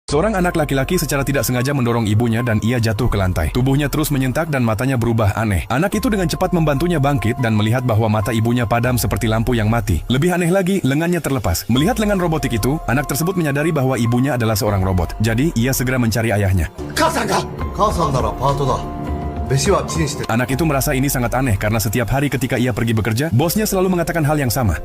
Seorang anak laki-laki secara tidak sengaja mendorong ibunya dan ia jatuh ke lantai. Tubuhnya terus menyentak dan matanya berubah aneh. Anak itu dengan cepat membantunya bangkit dan melihat bahwa mata ibunya padam seperti lampu yang mati. Lebih aneh lagi, lengannya terlepas. Melihat lengan robotik itu, anak tersebut menyadari bahwa ibunya adalah seorang robot. Jadi, ia segera mencari ayahnya. Anak itu merasa ini sangat aneh karena setiap hari ketika ia pergi bekerja, bosnya selalu mengatakan hal yang sama.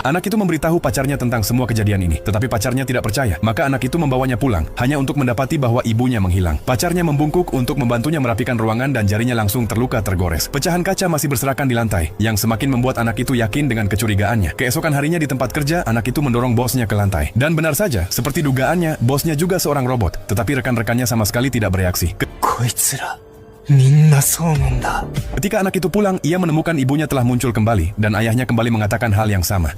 Anak itu memberitahu pacarnya tentang semua kejadian ini, tetapi pacarnya tidak percaya. Maka anak itu membawanya pulang, hanya untuk mendapati bahwa ibunya menghilang. Pacarnya membungkuk untuk membantunya merapikan ruangan dan jarinya langsung terluka tergores. Pecahan kaca masih berserakan di lantai, yang semakin membuat anak itu yakin dengan kecurigaannya. Keesokan harinya di tempat kerja, anak itu mendorong bosnya ke lantai. Dan benar saja, seperti dugaannya, bosnya juga seorang robot, tetapi rekan-rekannya sama sekali tidak bereaksi. Ketika anak itu pulang, ia menemukan ibunya telah muncul kembali, dan ayahnya kembali mengatakan hal yang sama.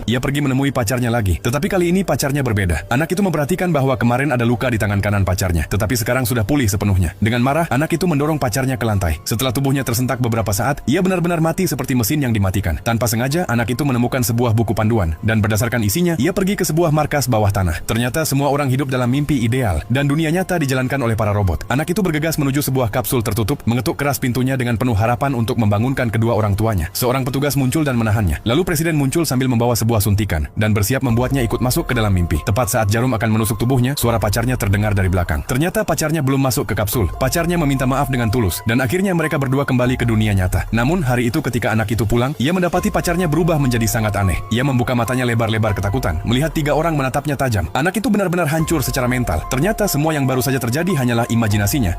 Ia pergi menemui pacarnya lagi, tetapi kali ini pacarnya berbeda. Anak itu memperhatikan bahwa kemarin ada luka di tangan kanan pacarnya, tetapi sekarang sudah pulih sepenuhnya. Dengan marah, anak itu mendorong pacarnya ke lantai. Setelah tubuhnya tersentak beberapa saat, ia benar-benar mati seperti mesin yang dimatikan. Tanpa sengaja, anak itu menemukan sebuah buku panduan, dan berdasarkan isinya, ia pergi ke sebuah markas bawah tanah. Ternyata semua orang hidup dalam mimpi ideal, dan dunia nyata dijalankan oleh para robot. Anak itu bergegas menuju sebuah kapsul tertutup, mengetuk keras pintunya dengan penuh harapan untuk membangunkan kedua orang tuanya. Seorang petugas muncul dan menahannya. Lalu presiden muncul sambil membawa sebuah suntikan dan bersiap membuatnya ikut masuk ke dalam mimpi. Tepat saat jarum akan menusuk tubuhnya, suara pacarnya terdengar dari belakang. Ternyata pacarnya belum masuk ke kapsul. Pacarnya meminta maaf dengan tulus, dan akhirnya mereka berdua kembali ke dunia nyata. Namun hari itu ketika anak itu pulang, ia mendapati pacarnya berubah menjadi sangat aneh. Ia membuka matanya lebar-lebar ketakutan, melihat 3 orang menatapnya tajam. Anak itu benar-benar hancur secara mental. Ternyata semua yang baru saja terjadi hanyalah imajinasinya.